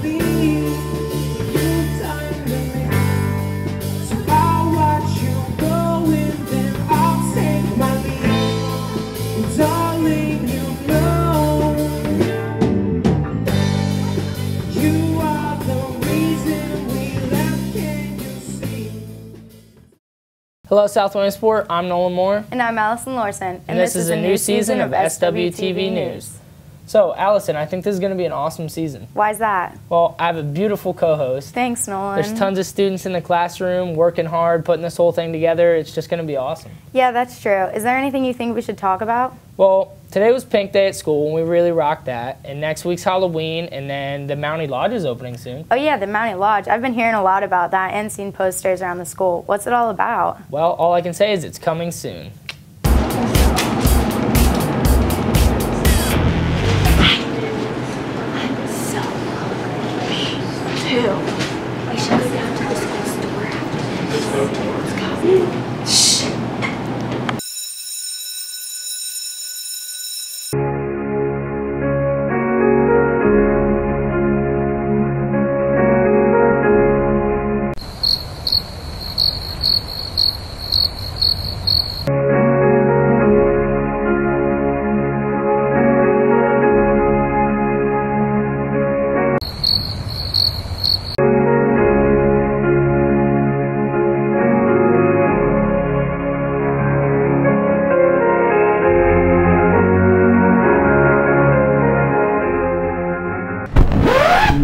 believe you've done to me. So I'll watch you go and then I'll take my leave. And darling, you know you are the reason we left, can you see? Hello, South Williamsport. I'm Nolan Moore. And I'm Allison Larson. And this is a new season of SWTV News. So, Allison, I think this is going to be an awesome season. Why's that? Well, I have a beautiful co-host. Thanks, Nolan. There's tons of students in the classroom working hard, putting this whole thing together. It's just going to be awesome. Yeah, that's true. Is there anything you think we should talk about? Well, today was Pink Day at school, and we really rocked that. And next week's Halloween, and then the Mountie Lodge is opening soon. Oh yeah, the Mountie Lodge. I've been hearing a lot about that and seen posters around the school. What's it all about? Well, all I can say is it's coming soon. We should go down to the school store after this. Let's go. Shh.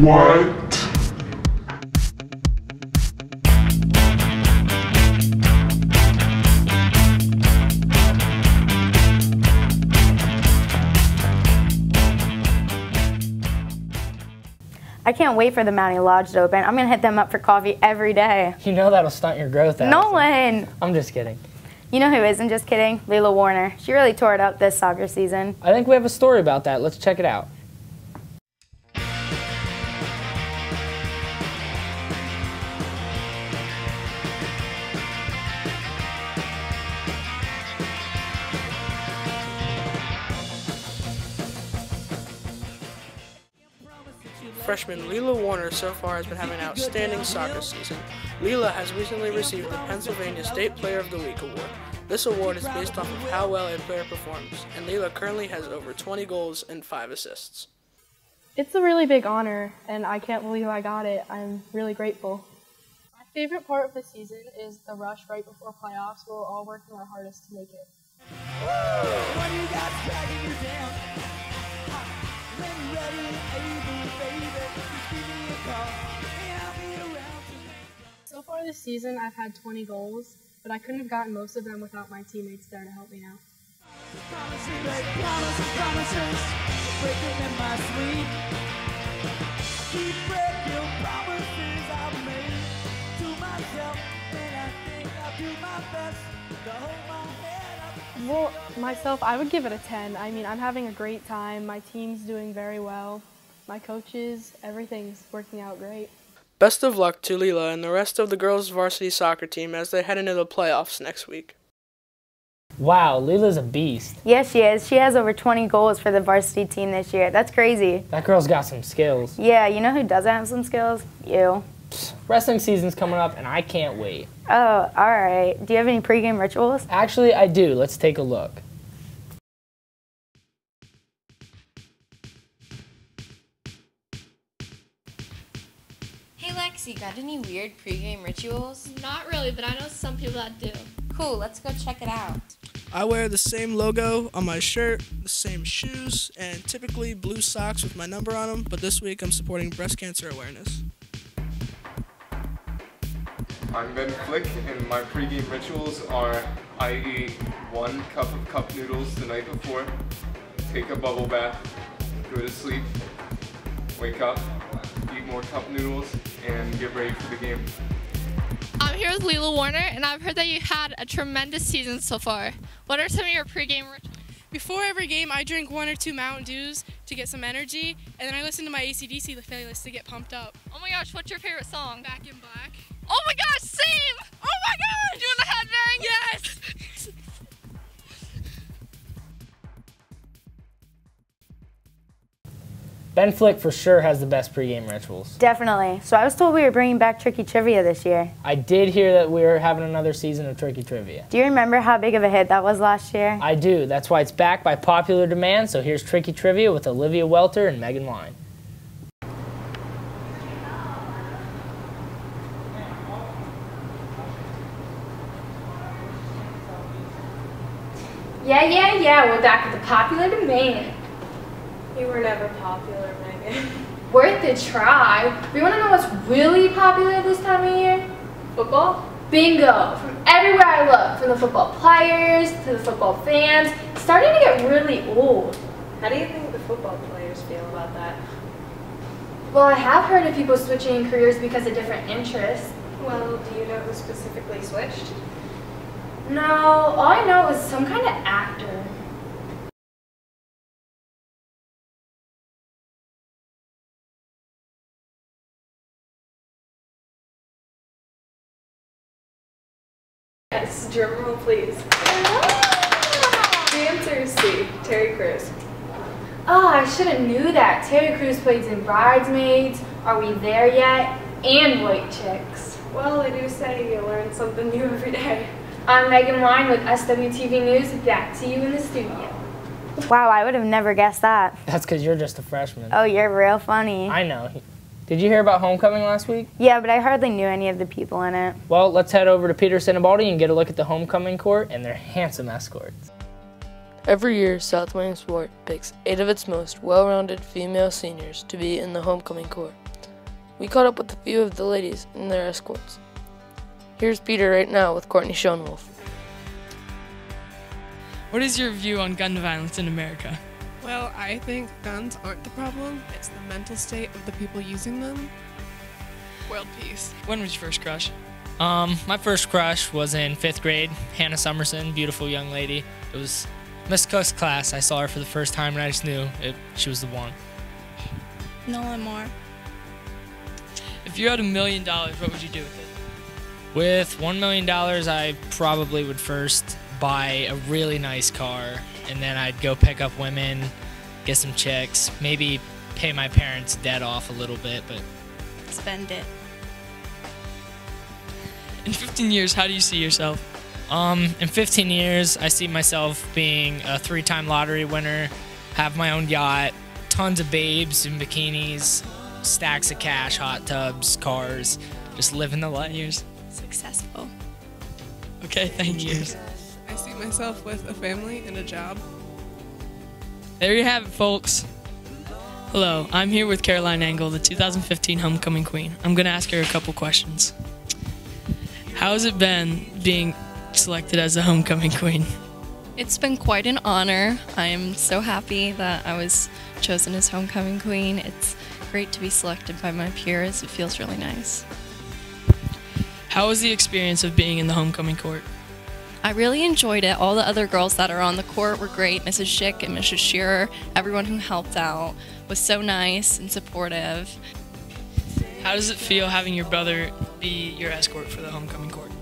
What? I can't wait for the Mountie Lodge to open. I'm going to hit them up for coffee every day. You know that'll stunt your growth, Allison. Nolan! I'm just kidding. You know who isn't just kidding? Leila Warner. She really tore it up this soccer season. I think we have a story about that. Let's check it out. Freshman Leila Warner so far has been having an outstanding soccer season. Leila has recently received the Pennsylvania State Player of the Week award. This award is based off of how well a player performs, and Leila currently has over 20 goals and 5 assists. It's a really big honor, and I can't believe I got it. I'm really grateful. My favorite part of the season is the rush right before playoffs, where we're all working our hardest to make it. So far this season, I've had 20 goals, but I couldn't have gotten most of them without my teammates there to help me out. Well, myself, I would give it a 10. I mean, I'm having a great time. My team's doing very well. My coaches, everything's working out great. Best of luck to Leila and the rest of the girls' varsity soccer team as they head into the playoffs next week. Wow, Leila's a beast. Yes, she is. She has over 20 goals for the varsity team this year. That's crazy. That girl's got some skills. Yeah, you know who doesn't have some skills? You. Wrestling season's coming up, and I can't wait. Oh, all right. Do you have any pregame rituals? Actually, I do. Let's take a look. Hey Lexi, got any weird pregame rituals? Not really, but I know some people that do. Cool, let's go check it out. I wear the same logo on my shirt, the same shoes, and typically blue socks with my number on them, but this week I'm supporting breast cancer awareness. I'm Ben Flick, and my pregame rituals are I eat 1 cup of cup noodles the night before, take a bubble bath, go to sleep, wake up, eat more cup noodles, and get ready for the game. I'm here with Leila Warner, and I've heard that you had a tremendous season so far. What are some of your pregame rituals? Before every game, I drink 1 or 2 Mountain Dews to get some energy, and then I listen to my AC/DC playlist to get pumped up. Oh my gosh, what's your favorite song? Back in Black. Oh my gosh, same! Oh my gosh! Doing a headbang? Yes! Ben Flick for sure has the best pregame rituals. Definitely. So I was told we were bringing back Tricky Trivia this year. I did hear that we were having another season of Tricky Trivia. Do you remember how big of a hit that was last year? I do. That's why it's back by popular demand. So here's Tricky Trivia with Olivia Welter and Megan Line. Yeah, we're back with the popular demand. You were never popular, Megan. Worth a try. We want to know what's really popular this time of year? Football? Bingo! From everywhere I look, from the football players to the football fans, it's starting to get really old. How do you think the football players feel about that? Well, I have heard of people switching careers because of different interests. Well, do you know who specifically switched? No, all I know is some kind of actor. Yes, drum roll please. The answer is C, Terry Crews. Oh, I should have knew that. Terry Crews plays in Bridesmaids, Are We There Yet, and White Chicks. Well, they do say you learn something new every day. I'm Megan Line with SWTV News. Back to you in the studio. Wow, I would have never guessed that. That's because you're just a freshman. Oh, you're real funny. I know. Did you hear about homecoming last week? Yeah, but I hardly knew any of the people in it. Well, let's head over to Peter Sinibaldi and get a look at the homecoming court and their handsome escorts. Every year, South Williamsport picks 8 of its most well-rounded female seniors to be in the homecoming court. We caught up with a few of the ladies and their escorts. Here's Peter right now with Courtney Schoenwolf. What is your view on gun violence in America? Well, I think guns aren't the problem. It's the mental state of the people using them. World peace. When was your first crush? My first crush was in 5th grade. Hannah Summerson, beautiful young lady. It was Miss Cook's class. I saw her for the first time and I just knew she was the one. Nolan Moore. If you had $1 million, what would you do with it? With $1 million, I probably would first buy a really nice car, and then I'd go pick up women, get some chicks, maybe pay my parents' debt off a little bit, but spend it. In 15 years, how do you see yourself? In 15 years, I see myself being a 3-time lottery winner, have my own yacht, tons of babes in bikinis, stacks of cash, hot tubs, cars, just living the life. Years. Successful. Okay, thank you. I see myself with a family and a job. There you have it, folks. Hello, I'm here with Caroline Engel, the 2015 Homecoming Queen. I'm going to ask her a couple questions. How has it been being selected as the Homecoming Queen? It's been quite an honor. I am so happy that I was chosen as Homecoming Queen. It's great to be selected by my peers. It feels really nice. How was the experience of being in the homecoming court? I really enjoyed it. All the other girls that are on the court were great. Mrs. Schick and Mrs. Shearer, everyone who helped out was so nice and supportive. How does it feel having your brother be your escort for the homecoming court?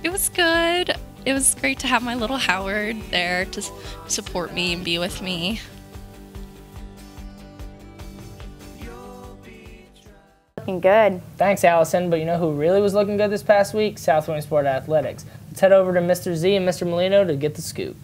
It was good. It was great to have my little Howard there to support me and be with me. Looking good. Thanks, Allison, but you know who really was looking good this past week? South Williamsport Athletics. Let's head over to Mr. Z and Mr. Molino to get the scoop.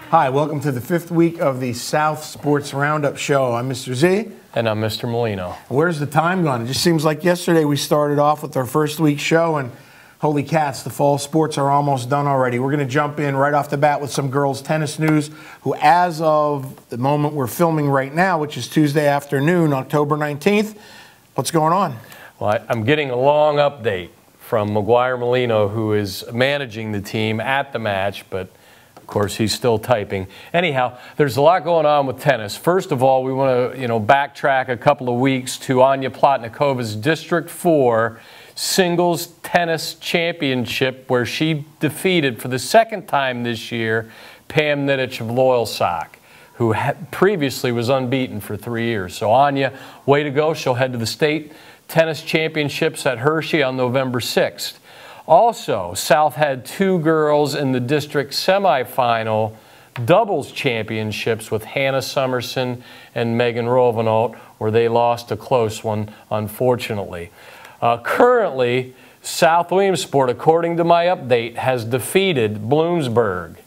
Hi, welcome to the 5th week of the South Sports Roundup Show. I'm Mr. Z. And I'm Mr. Molino. Where's the time gone? It just seems like yesterday we started off with our first week show, and holy cats, the fall sports are almost done already. We're going to jump in right off the bat with some girls' tennis news, who as of the moment we're filming right now, which is Tuesday afternoon, October 19th, what's going on? Well, I'm getting a long update from McGuire Molino, who is managing the team at the match, but of course, he's still typing. Anyhow, there's a lot going on with tennis. First of all, we want to, backtrack a couple of weeks to Anya Plotnikova's District 4 Singles Tennis Championship, where she defeated for the second time this year Pam Nidich of Loyalsock. who previously was unbeaten for 3 years. So Anya, way to go. She'll head to the state tennis championships at Hershey on November 6th. Also, South had 2 girls in the district semifinal doubles championships with Hannah Summerson and Megan Rovanault, where they lost a close one, unfortunately. Currently, South Williamsport, according to my update, has defeated Bloomsburg.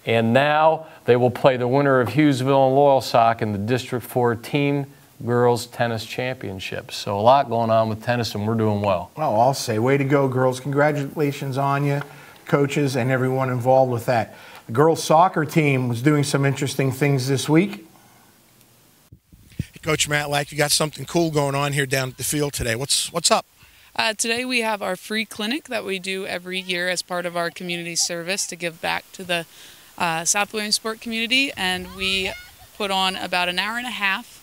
And now they will play the winner of Hughesville and Loyalsock in the District 4 Team Girls Tennis Championships. So a lot going on with tennis, and we're doing well. Oh, I'll say, way to go, girls. Congratulations on you, coaches, and everyone involved with that. The girls' soccer team was doing some interesting things this week. Coach Matlack, you got something cool going on here down at the field today. What's up? Today we have our free clinic that we do every year as part of our community service to give back to the South Williamsport community, and we put on about an hour and a half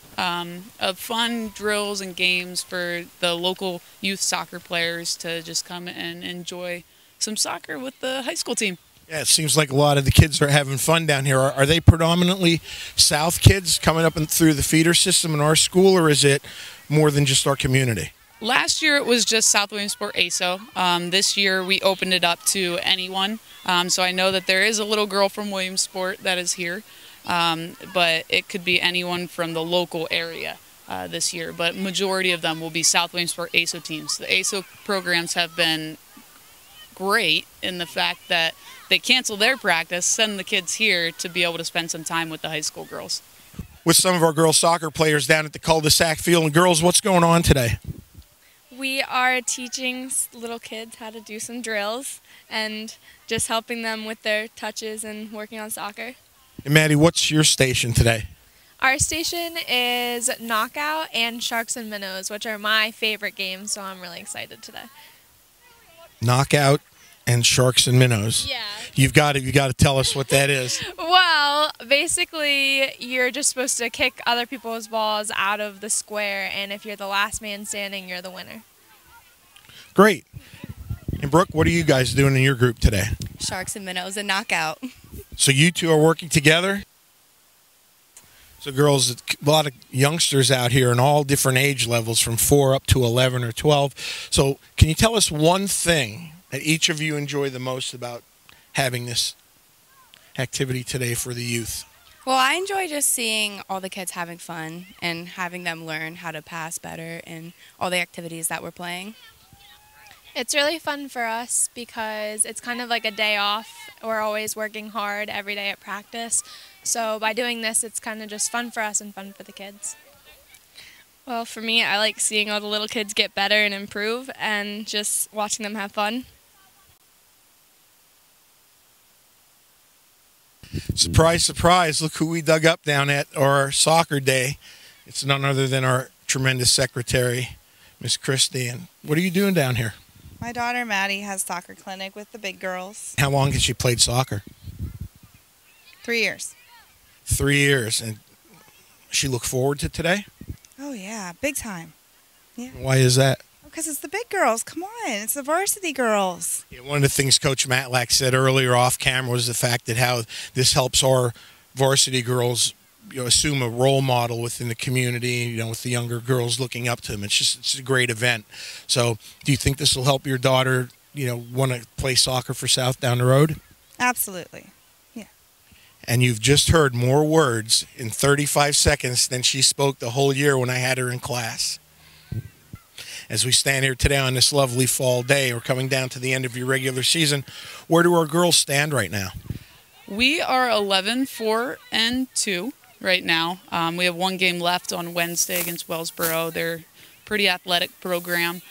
of fun drills and games for the local youth soccer players to just come and enjoy some soccer with the high school team. Yeah, it seems like a lot of the kids are having fun down here. Are they predominantly South kids coming up and through the feeder system in our school, or is it more than just our community? Last year it was just South Williamsport ASO. This year we opened it up to anyone. So I know that there is a little girl from Williamsport that is here, but it could be anyone from the local area this year. But majority of them will be South Williamsport ASO teams. The ASO programs have been great in the fact that they cancel their practice, send the kids here to be able to spend some time with the high school girls. With some of our girls soccer players down at the cul-de-sac field. And girls, what's going on today? We are teaching little kids how to do some drills and just helping them with their touches and working on soccer. And Maddie, what's your station today? Our station is Knockout and Sharks and Minnows, which are my favorite games, so I'm really excited today. Knockout and Sharks and Minnows. Yeah. You've got to tell us what that is. Well, basically, you're just supposed to kick other people's balls out of the square, and if you're the last man standing, you're the winner. Great. And Brooke, what are you guys doing in your group today? Sharks and Minnows and Knockout. So you two are working together? So girls, a lot of youngsters out here in all different age levels from 4 up to 11 or 12. So can you tell us one thing that each of you enjoy the most about having this activity today for the youth? Well, I enjoy just seeing all the kids having fun and having them learn how to pass better in all the activities that we're playing. It's really fun for us because it's kind of like a day off. We're always working hard every day at practice. So by doing this, it's kind of just fun for us and fun for the kids. Well, for me, I like seeing all the little kids get better and improve and just watching them have fun. Surprise, surprise, look who we dug up down at our soccer day. It's none other than our tremendous secretary, Miss Christie. And what are you doing down here? My daughter Maddie has soccer clinic with the big girls. How long has she played soccer? 3 years. 3 years. And she look forward to today? Oh yeah, big time. Yeah. Why is that? Because it's the big girls. Come on, it's the varsity girls. Yeah, one of the things Coach Matlack said earlier off camera was the fact that how this helps our varsity girls, assume a role model within the community, with the younger girls looking up to them. It's a great event. So do you think this will help your daughter, want to play soccer for South down the road? Absolutely. Yeah. And you've just heard more words in 35 seconds than she spoke the whole year when I had her in class. As we stand here today on this lovely fall day, we're coming down to the end of your regular season. Where do our girls stand right now? We are 11-4-2 right now. We have one game left on Wednesday against Wellsboro. They're a pretty athletic program,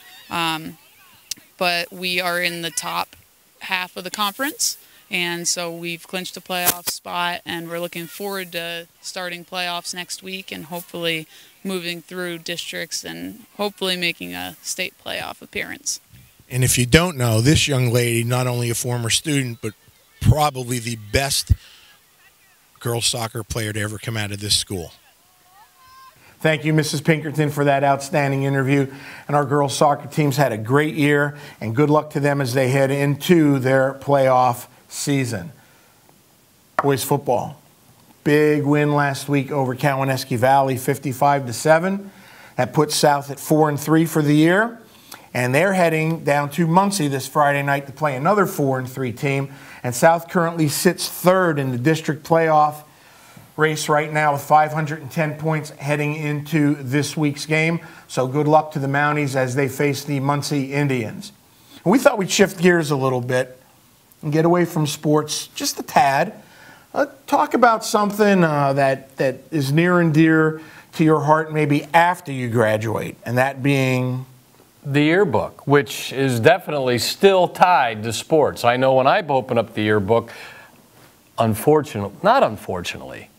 but we are in the top half of the conference, and so we've clinched a playoff spot, and we're looking forward to starting playoffs next week and hopefully moving through districts and hopefully making a state playoff appearance. And if you don't know, this young lady, not only a former student, but probably the best girls soccer player to ever come out of this school. Thank you, Mrs. Pinkerton, for that outstanding interview. And our girls soccer teams had a great year, and good luck to them as they head into their playoff season. Boys football. Big win last week over Cowanesque Valley, 55-7. That puts South at 4-3 for the year. And they're heading down to Muncie this Friday night to play another 4-3 team. And South currently sits third in the district playoff race right now with 510 points heading into this week's game. So good luck to the Mounties as they face the Muncie Indians. And we thought we'd shift gears a little bit and get away from sports just a tad. Talk about something that is near and dear to your heart maybe after you graduate, and that being the yearbook, which is definitely still tied to sports. I know when I open up the yearbook, not unfortunately,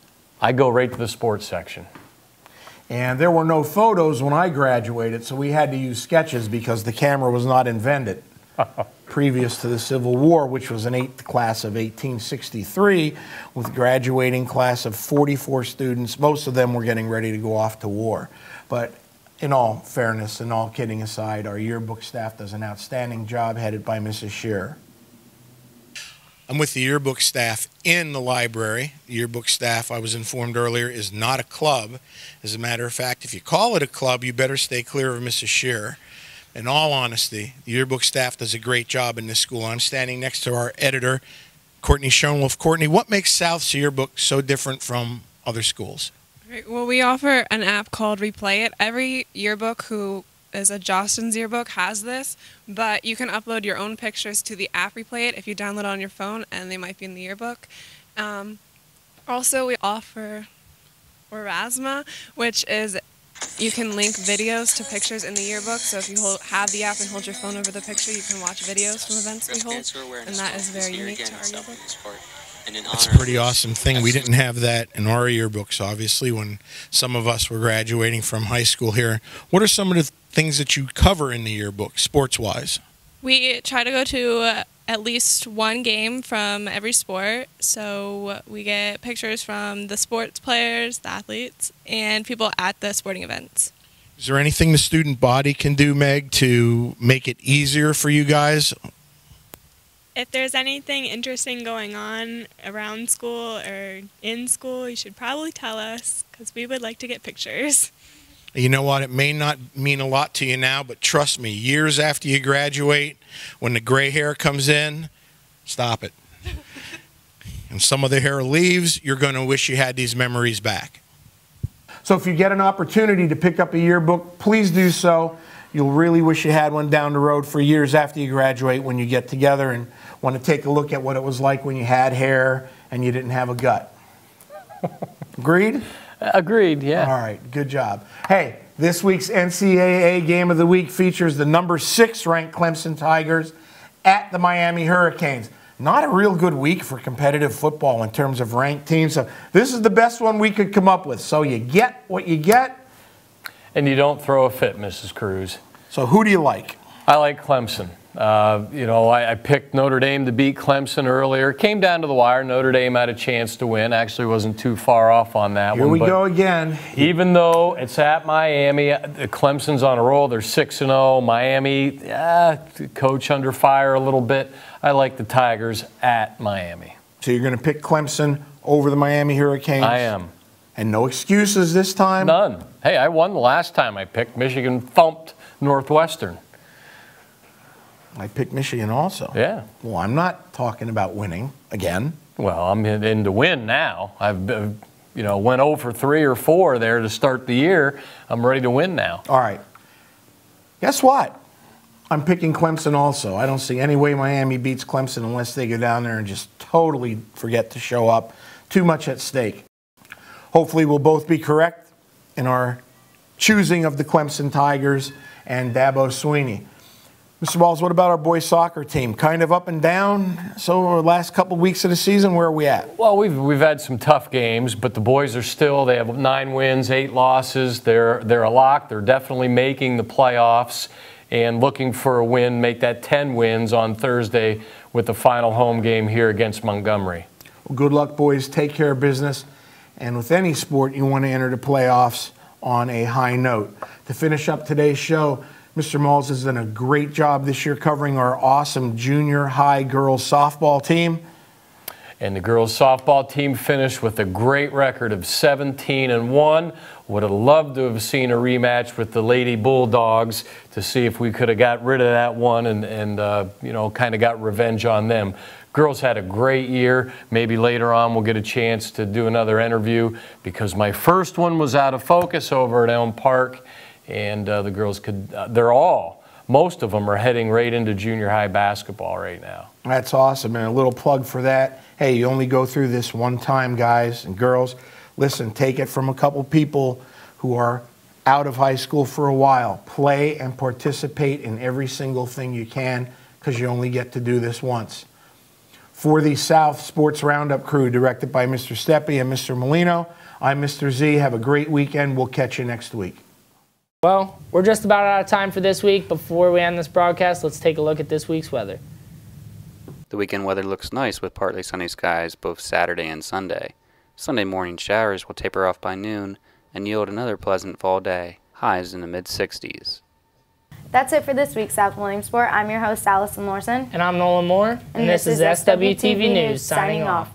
I go right to the sports section. And there were no photos when I graduated, so we had to use sketches because the camera was not invented previous to the Civil War, which was an 8th class of 1863 with a graduating class of 44 students. Most of them were getting ready to go off to war. But in all fairness and all kidding aside, our yearbook staff does an outstanding job headed by Mrs. Shearer. I'm with the yearbook staff in the library. The yearbook staff, I was informed earlier, is not a club. As a matter of fact, if you call it a club, you better stay clear of Mrs. Shearer. In all honesty, the yearbook staff does a great job in this school. I'm standing next to our editor, Courtney Schoenwolf. Courtney, what makes South's yearbook so different from other schools? Right, well, we offer an app called Replay It. Every yearbook who is a Jostens yearbook has this, but you can upload your own pictures to the app Replay It if you download it on your phone, and they might be in the yearbook. Also, we offer Orasma, which is you can link videos to pictures in the yearbook. So if you have the app and hold your phone over the picture, you can watch videos from events we hold, and that is very unique to our yearbook. That's a pretty awesome thing. We didn't have that in our yearbooks, obviously, when some of us were graduating from high school here. What are some of the things that you cover in the yearbook, sports-wise? We try to go to at least one game from every sport, so we get pictures from the sports players, the athletes, and people at the sporting events. Is there anything the student body can do, Meg, to make it easier for you guys? If there's anything interesting going on around school or in school, you should probably tell us, because we would like to get pictures. You know what? It may not mean a lot to you now, but trust me, years after you graduate, when the gray hair comes in, stop it. And some of the hair leaves, you're going to wish you had these memories back. So if you get an opportunity to pick up a yearbook, please do so. You'll really wish you had one down the road for years after you graduate when you get together and want to take a look at what it was like when you had hair and you didn't have a gut. Agreed? Agreed, yeah. All right, good job. Hey, this week's NCAA Game of the Week features the number 6 ranked Clemson Tigers at the Miami Hurricanes. Not a real good week for competitive football in terms of ranked teams. So this is the best one we could come up with. So you get what you get. And you don't throw a fit, Mrs. Cruz. So who do you like? I like Clemson. You know, I picked Notre Dame to beat Clemson earlier. Came down to the wire. Notre Dame had a chance to win. Actually wasn't too far off on that one. Here we go again. Even though it's at Miami, Clemson's on a roll. They're 6-0. Miami, coach under fire a little bit. I like the Tigers at Miami. So you're going to pick Clemson over the Miami Hurricanes? I am. And no excuses this time? None. Hey, I won the last time I picked. Michigan thumped Northwestern. I picked Michigan also. Yeah. Well, I'm not talking about winning again. Well, I'm in to win now. I've went 0 for 3 or 4 there to start the year. I'm ready to win now. All right. Guess what? I'm picking Clemson also. I don't see any way Miami beats Clemson unless they go down there and just totally forget to show up. Too much at stake. Hopefully we'll both be correct in our choosing of the Clemson Tigers and Dabo Sweeney. Mr. Balls, what about our boys soccer team? Kind of up and down. So over the last couple weeks of the season, where are we at? Well, we've had some tough games, but the boys are still, they have 9 wins, 8 losses. They're a lock. They're definitely making the playoffs and looking for a win, make that 10 wins on Thursday with the final home game here against Montgomery. Well, good luck, boys. Take care of business. And with any sport, you want to enter the playoffs on a high note. To finish up today's show, Mr. Malls has done a great job this year covering our awesome junior high girls softball team. And the girls softball team finished with a great record of 17-1. Would have loved to have seen a rematch with the Lady Bulldogs to see if we could have got rid of that one and you know, kind of got revenge on them. Girls had a great year. Maybe later on we'll get a chance to do another interview because my first one was out of focus over at Elm Park, and the girls could, most of them are heading right into junior high basketball right now. That's awesome, and a little plug for that. Hey, you only go through this one time, guys and girls. Listen, take it from a couple people who are out of high school for a while. Play and participate in every single thing you can because you only get to do this once. For the South Sports Roundup crew, directed by Mr. Steppe and Mr. Molino, I'm Mr. Z. Have a great weekend. We'll catch you next week. Well, we're just about out of time for this week. Before we end this broadcast, let's take a look at this week's weather. The weekend weather looks nice with partly sunny skies both Saturday and Sunday. Sunday morning showers will taper off by noon and yield another pleasant fall day. Highs in the mid-60s. That's it for this week's South Williamsport. I'm your host, Allison Lorson. And I'm Nolan Moore. And this is SWTV News, signing off.